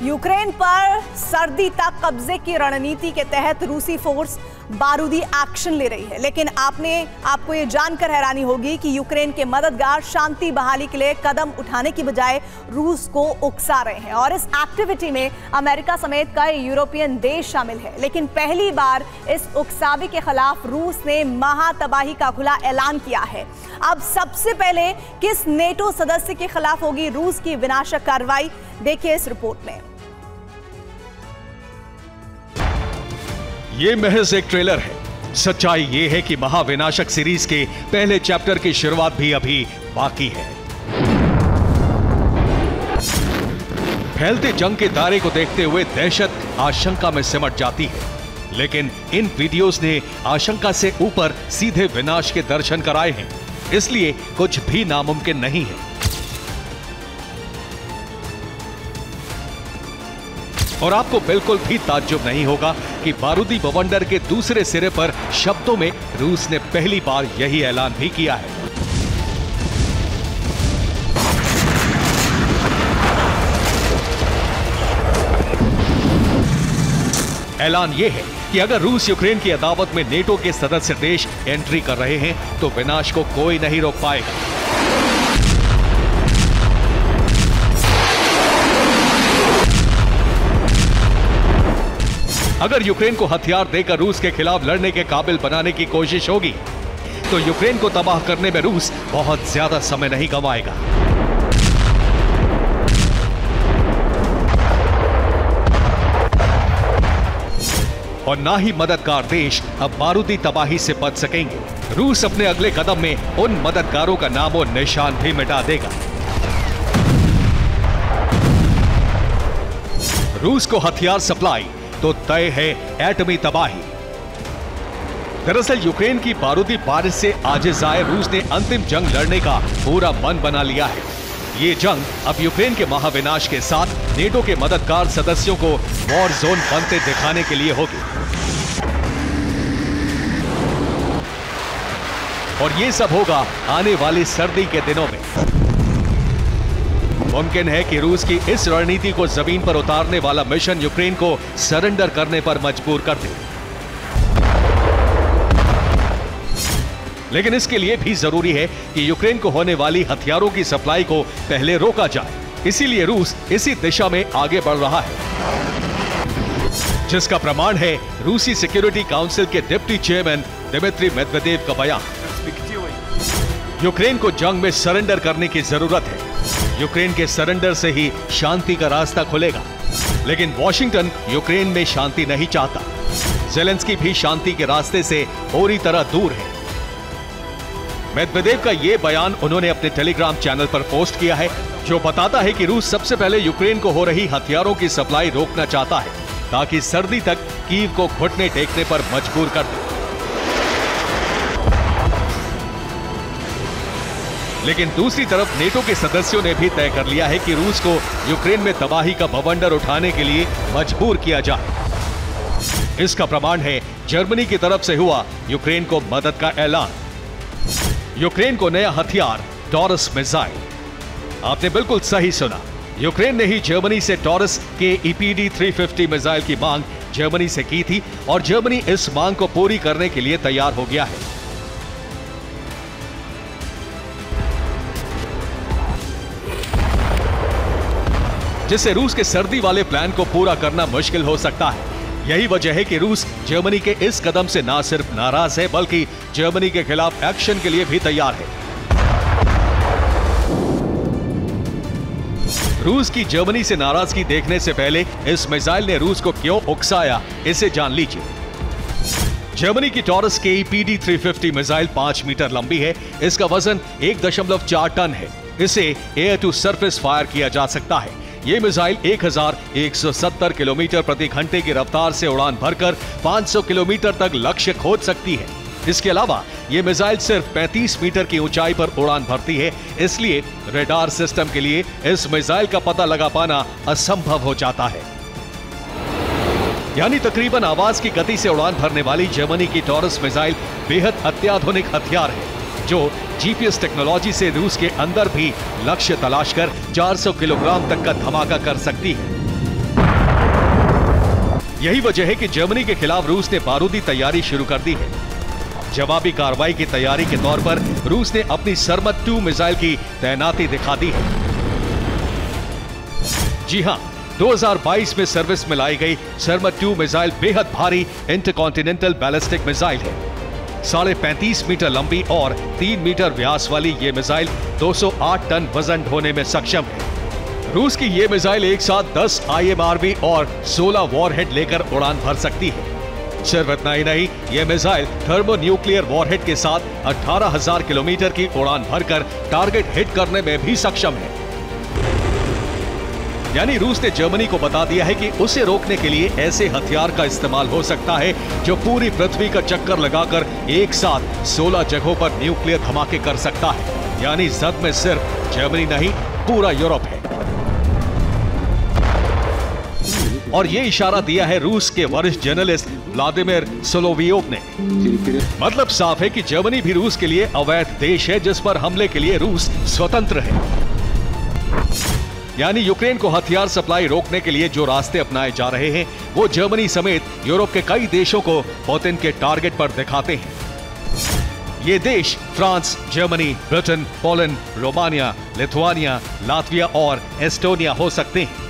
Ukraine पर सर्दी तक कब्जे की रणनीति के तहत रूसी फोर्स बारूदी एक्शन ले रही है, लेकिन आपको ये जानकर हैरानी होगी कि यूक्रेन के मददगार शांति बहाली के लिए कदम उठाने की बजाय रूस को उकसा रहे हैं और इस एक्टिविटी में अमेरिका समेत कई यूरोपियन देश शामिल है। लेकिन पहली बार इस उकसावे के खिलाफ रूस ने महातबाही का खुला ऐलान किया है। अब सबसे पहले किस नेटो सदस्य के खिलाफ होगी रूस की विनाशक कार्रवाई, देखिए इस रिपोर्ट में। ये महज एक ट्रेलर है। सच्चाई ये है कि महाविनाशक सीरीज के पहले चैप्टर की शुरुआत भी अभी बाकी है। फैलते जंग के दायरे को देखते हुए दहशत आशंका में सिमट जाती है, लेकिन इन वीडियोस ने आशंका से ऊपर सीधे विनाश के दर्शन कराए हैं, इसलिए कुछ भी नामुमकिन नहीं है। और आपको बिल्कुल भी ताज्जुब नहीं होगा कि बारूदी बवंडर के दूसरे सिरे पर शब्दों में रूस ने पहली बार यही ऐलान भी किया है। ऐलान यह है कि अगर रूस यूक्रेन की अदावत में नेटो के सदस्य देश एंट्री कर रहे हैं तो विनाश को कोई नहीं रोक पाएगा। अगर यूक्रेन को हथियार देकर रूस के खिलाफ लड़ने के काबिल बनाने की कोशिश होगी तो यूक्रेन को तबाह करने में रूस बहुत ज्यादा समय नहीं गंवाएगा। और ना ही मददगार देश अब बारूदी तबाही से बच सकेंगे। रूस अपने अगले कदम में उन मददगारों का नाम और निशान भी मिटा देगा। रूस को हथियार सप्लाई तो तय है एटमी तबाही। दरअसल यूक्रेन की बारूदी बारिश से आजिज़ आए रूस ने अंतिम जंग लड़ने का पूरा मन बना लिया है। ये जंग अब यूक्रेन के महाविनाश के साथ नेटो के मददगार सदस्यों को वॉर जोन बनते दिखाने के लिए होगी। और ये सब होगा आने वाली सर्दी के दिनों में। मुमकिन है कि रूस की इस रणनीति को जमीन पर उतारने वाला मिशन यूक्रेन को सरेंडर करने पर मजबूर कर दे। लेकिन इसके लिए भी जरूरी है कि यूक्रेन को होने वाली हथियारों की सप्लाई को पहले रोका जाए। इसीलिए रूस इसी दिशा में आगे बढ़ रहा है, जिसका प्रमाण है रूसी सिक्योरिटी काउंसिल के डिप्टी चेयरमैन दिमित्री मेदवेदेव का बयान। यूक्रेन को जंग में सरेंडर करने की जरूरत है। यूक्रेन के सरेंडर से ही शांति का रास्ता खुलेगा। लेकिन वॉशिंगटन यूक्रेन में शांति नहीं चाहता। ज़ेलेंस्की भी शांति के रास्ते से पूरी तरह दूर है। मेदवेदेव का यह बयान उन्होंने अपने टेलीग्राम चैनल पर पोस्ट किया है, जो बताता है कि रूस सबसे पहले यूक्रेन को हो रही हथियारों की सप्लाई रोकना चाहता है, ताकि सर्दी तक कीव को घुटने टेकने पर मजबूर कर दे। लेकिन दूसरी तरफ नेटो के सदस्यों ने भी तय कर लिया है कि रूस को यूक्रेन में तबाही का बवंडर उठाने के लिए मजबूर किया जाए। इसका प्रमाण है जर्मनी की तरफ से हुआ यूक्रेन को मदद का ऐलान। यूक्रेन को नया हथियार टॉरस मिसाइल। आपने बिल्कुल सही सुना, यूक्रेन ने ही जर्मनी से टॉरस के EPD 350 मिसाइल की मांग जर्मनी से की थी और जर्मनी इस मांग को पूरी करने के लिए तैयार हो गया है। जिससे रूस के सर्दी वाले प्लान को पूरा करना मुश्किल हो सकता है। यही वजह है कि रूस जर्मनी के इस कदम से ना सिर्फ नाराज है, बल्कि जर्मनी के खिलाफ एक्शन के लिए भी तैयार है। रूस की जर्मनी से नाराजगी देखने से पहले इस मिसाइल ने रूस को क्यों उकसाया, इसे जान लीजिए। जर्मनी की टॉरस के EPD 350 मिसाइल 5 मीटर लंबी है। इसका वजन 1.4 टन है। इसे एयर टू सरफेस फायर किया जा सकता है। ये मिसाइल 1170 किलोमीटर प्रति घंटे की रफ्तार से उड़ान भरकर 500 किलोमीटर तक लक्ष्य खोज सकती है। इसके अलावा ये मिसाइल सिर्फ 35 मीटर की ऊंचाई पर उड़ान भरती है, इसलिए रेडार सिस्टम के लिए इस मिसाइल का पता लगा पाना असंभव हो जाता है। यानी तकरीबन आवाज की गति से उड़ान भरने वाली जर्मनी की टॉरस मिसाइल बेहद अत्याधुनिक हथियार है, जो जीपीएस टेक्नोलॉजी से रूस के अंदर भी लक्ष्य तलाश कर 400 किलोग्राम तक का धमाका कर सकती है। यही वजह है कि जर्मनी के खिलाफ रूस ने बारूदी तैयारी शुरू कर दी है। जवाबी कार्रवाई की तैयारी के तौर पर रूस ने अपनी सरमत 2 मिसाइल की तैनाती दिखा दी है। जी हां, 2022 में सर्विस में लाई गई सरमत 2 मिसाइल बेहद भारी इंटरकॉन्टिनेंटल बैलिस्टिक मिसाइल है। 35.5 मीटर लंबी और 3 मीटर व्यास वाली ये मिसाइल 208 टन वजन ढोने में सक्षम है। रूस की ये मिसाइल एक साथ 10 IMRV और 16 वॉरहेड लेकर उड़ान भर सकती है। सिर्फ इतना ही नहीं, यह मिसाइल थर्मोन्यूक्लियर वॉरहेड के साथ 18,000 किलोमीटर की उड़ान भरकर टारगेट हिट करने में भी सक्षम है। यानी रूस ने जर्मनी को बता दिया है कि उसे रोकने के लिए ऐसे हथियार का इस्तेमाल हो सकता है जो पूरी पृथ्वी का चक्कर लगाकर एक साथ 16 जगहों पर न्यूक्लियर धमाके कर सकता है। यानी जद में सिर्फ जर्मनी नहीं, पूरा यूरोप है। और ये इशारा दिया है रूस के वरिष्ठ जर्नलिस्ट व्लादिमीर सोलोवियोव ने। मतलब साफ है कि जर्मनी भी रूस के लिए अवैध देश है जिस पर हमले के लिए रूस स्वतंत्र है। यानी यूक्रेन को हथियार सप्लाई रोकने के लिए जो रास्ते अपनाए जा रहे हैं वो जर्मनी समेत यूरोप के कई देशों को पुतिन के टारगेट पर दिखाते हैं। ये देश France, Germany, Britain, Poland, Romania, Lithuania, Latvia और एस्टोनिया हो सकते हैं।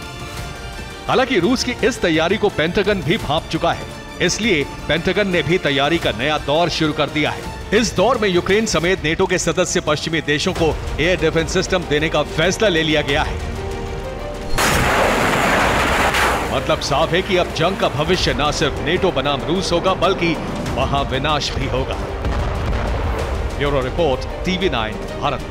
हालांकि रूस की इस तैयारी को पेंटागन भी भांप चुका है, इसलिए पेंटागन ने भी तैयारी का नया दौर शुरू कर दिया है। इस दौर में यूक्रेन समेत नेटो के सदस्य पश्चिमी देशों को एयर डिफेंस सिस्टम देने का फैसला ले लिया गया है। मतलब साफ है कि अब जंग का भविष्य न सिर्फ नेटो बनाम रूस होगा बल्कि महाविनाश भी होगा। Bureau report, TV9 Bharat.